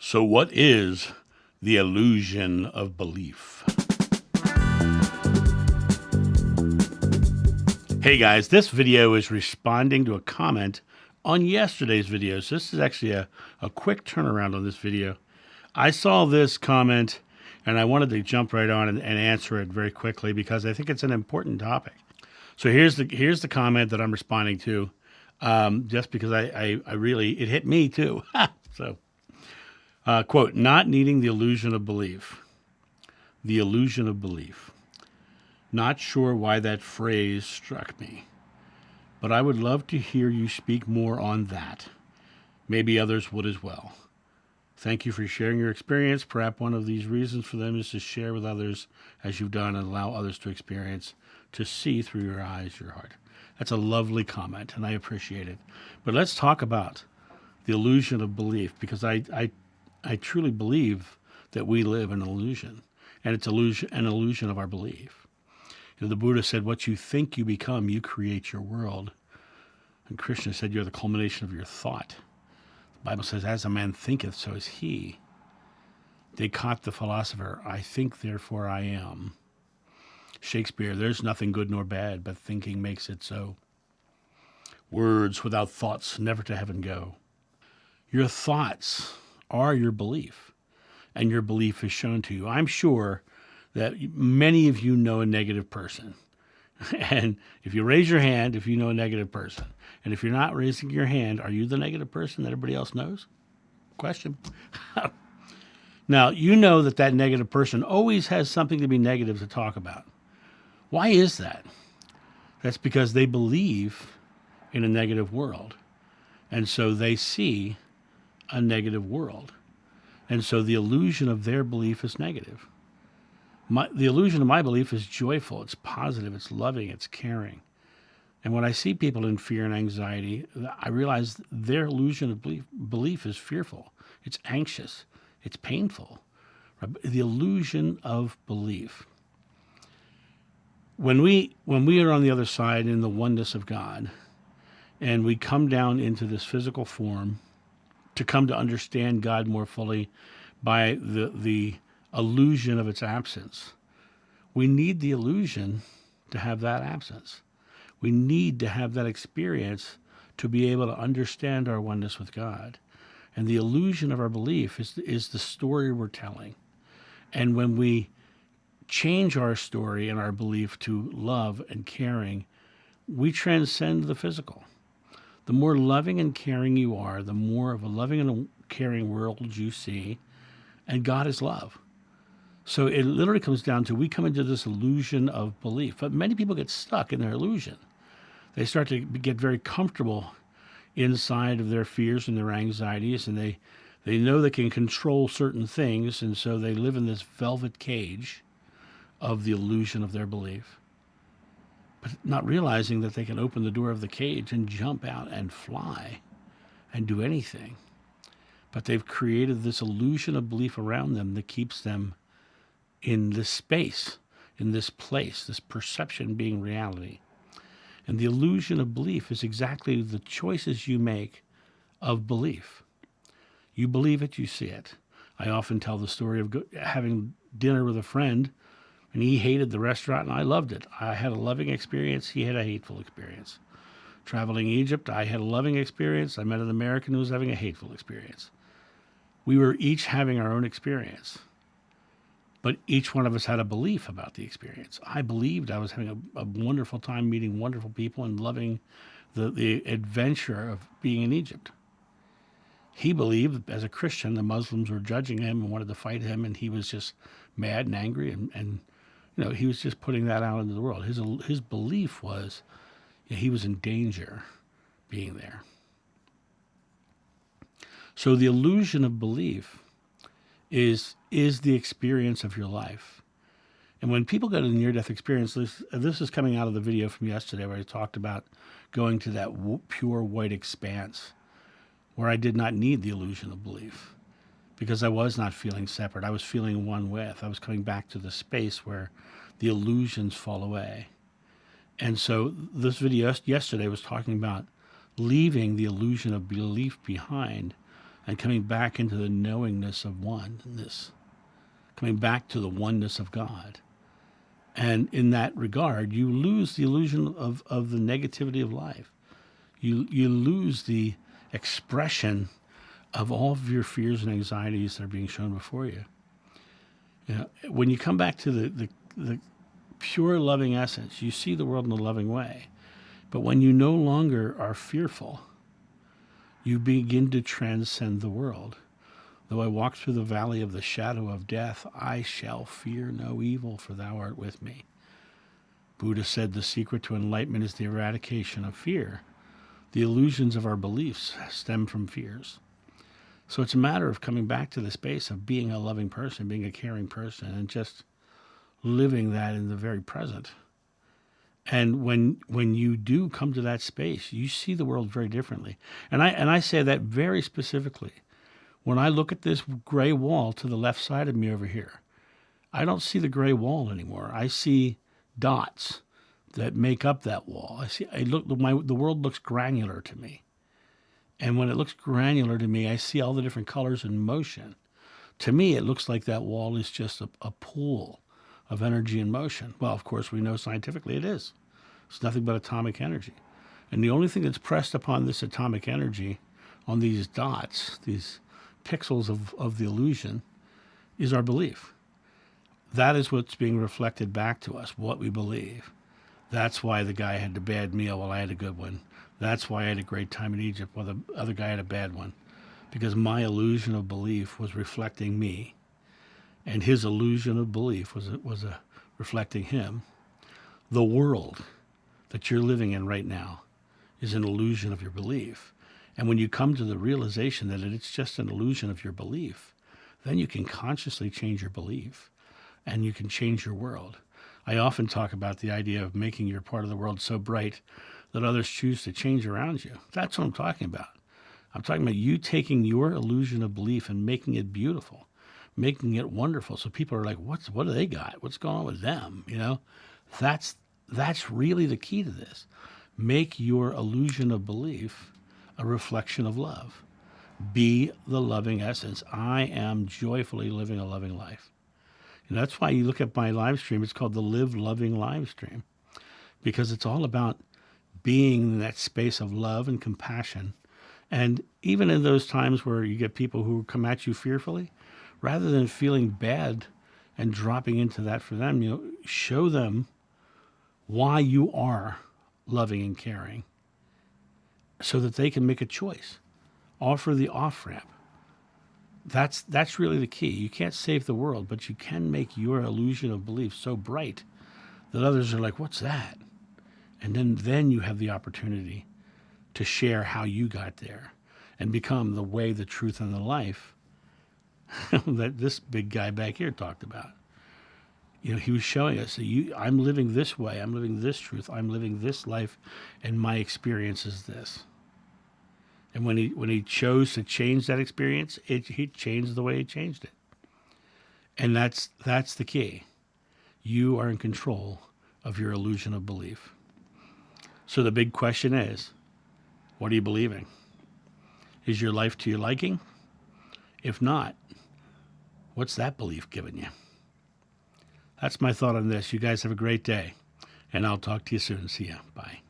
So what is the illusion of belief? Hey guys, this video is responding to a comment on yesterday's video. So this is actually a quick turnaround on this video. I saw this comment and I wanted to jump right on and answer it very quickly because I think it's an important topic. So here's the comment that I'm responding to, just because I really, it hit me too. So, quote, not needing the illusion of belief. The illusion of belief. Not sure why that phrase struck me, but I would love to hear you speak more on that. Maybe others would as well. Thank you for sharing your experience. Perhaps one of these reasons for them is to share with others as you've done and allow others to experience, to see through your eyes, your heart. That's a lovely comment, and I appreciate it. But let's talk about the illusion of belief, because I truly believe that we live in an illusion, and it's an illusion of our belief. You know, the Buddha said, what you think you become, you create your world. And Krishna said, you're the culmination of your thought. The Bible says, as a man thinketh, so is he. Descartes, the philosopher, I think, therefore I am. Shakespeare, there's nothing good nor bad, but thinking makes it so. Words without thoughts never to heaven go. Your thoughts are your belief, and your belief is shown to you. I'm sure that many of you know a negative person. And if you raise your hand, if you know a negative person, and if you're not raising your hand, are you the negative person that everybody else knows? Question. Now, you know that negative person always has something to be negative to talk about. Why is that? That's because they believe in a negative world. And so they see a negative world. And so the illusion of their belief is negative. The illusion of my belief is joyful, it's positive, it's loving, it's caring. And when I see people in fear and anxiety, I realize their illusion of belief is fearful, it's anxious, it's painful. Right? The illusion of belief. When we are on the other side in the oneness of God, and we come down into this physical form to come to understand God more fully by the illusion of its absence. We need the illusion to have that absence. We need to have that experience to be able to understand our oneness with God. And the illusion of our belief is the story we're telling. And when we change our story and our belief to love and caring, we transcend the physical. The more loving and caring you are, the more of a loving and caring world you see, and God is love. So it literally comes down to, we come into this illusion of belief, but many people get stuck in their illusion. They start to get very comfortable inside of their fears and their anxieties, and they know they can control certain things, and so they live in this velvet cage of the illusion of their belief, but not realizing that they can open the door of the cage and jump out and fly and do anything. But they've created this illusion of belief around them that keeps them in this space, in this place, this perception being reality. And the illusion of belief is exactly the choices you make of belief. You believe it, you see it. I often tell the story of having dinner with a friend, and he hated the restaurant, and I loved it. I had a loving experience. He had a hateful experience. Traveling Egypt, I had a loving experience. I met an American who was having a hateful experience. We were each having our own experience, but each one of us had a belief about the experience. I believed I was having a wonderful time meeting wonderful people and loving the adventure of being in Egypt. He believed, as a Christian, the Muslims were judging him and wanted to fight him, and he was just mad and angry, and you know, he was just putting that out into the world. His belief was, he was in danger being there. So the illusion of belief is the experience of your life. And when people go to the near-death experience, this is coming out of the video from yesterday where I talked about going to that pure white expanse where I did not need the illusion of belief because I was not feeling separate. I was feeling one with. I was coming back to the space where the illusions fall away. And so this video yesterday was talking about leaving the illusion of belief behind and coming back into the knowingness of oneness, coming back to the oneness of God. And in that regard, you lose the illusion of the negativity of life. You lose the expression of all of your fears and anxieties that are being shown before you. You know, when you come back to the pure loving essence, you see the world in a loving way. But when you no longer are fearful, you begin to transcend the world. Though I walk through the valley of the shadow of death, I shall fear no evil, for thou art with me. Buddha said the secret to enlightenment is the eradication of fear. The illusions of our beliefs stem from fears. So it's a matter of coming back to the space of being a loving person, being a caring person, and just living that in the very present. And when you do come to that space, you see the world very differently. And I say that very specifically. When I look at this gray wall to the left side of me over here, I don't see the gray wall anymore. I see dots that make up that wall. The world looks granular to me. And when it looks granular to me, I see all the different colors in motion. To me, it looks like that wall is just a pool of energy in motion. Well, of course, we know scientifically it is. It's nothing but atomic energy. And the only thing that's pressed upon this atomic energy, on these dots, these pixels of the illusion, is our belief. That is what's being reflected back to us, what we believe. That's why the guy had the bad meal while I had a good one. That's why I had a great time in Egypt while the other guy had a bad one. Because my illusion of belief was reflecting me. And his illusion of belief was reflecting him. The world that you're living in right now is an illusion of your belief. And when you come to the realization that it's just an illusion of your belief, then you can consciously change your belief and you can change your world. I often talk about the idea of making your part of the world so bright that others choose to change around you. That's what I'm talking about. I'm talking about you taking your illusion of belief and making it beautiful, making it wonderful. So people are like, what do they got? What's going on with them? You know, that's really the key to this. Make your illusion of belief a reflection of love. Be the loving essence. I am joyfully living a loving life. And that's why you look at my live stream, it's called the Live Loving live stream, because it's all about being in that space of love and compassion. And even in those times where you get people who come at you fearfully, rather than feeling bad and dropping into that for them, you know, show them why you are loving and caring so that they can make a choice. Offer the off-ramp. That's really the key. You can't save the world, but you can make your illusion of belief so bright that others are like, what's that? And then you have the opportunity to share how you got there and become the way, the truth, and the life that this big guy back here talked about. You know, he was showing us, I'm living this way, I'm living this truth, I'm living this life, and my experience is this. And when he chose to change that experience, he changed the way he changed it. And that's the key. You are in control of your illusion of belief. So the big question is, what are you believing? Is your life to your liking? If not, what's that belief giving you? That's my thought on this. You guys have a great day, and I'll talk to you soon. See ya. Bye.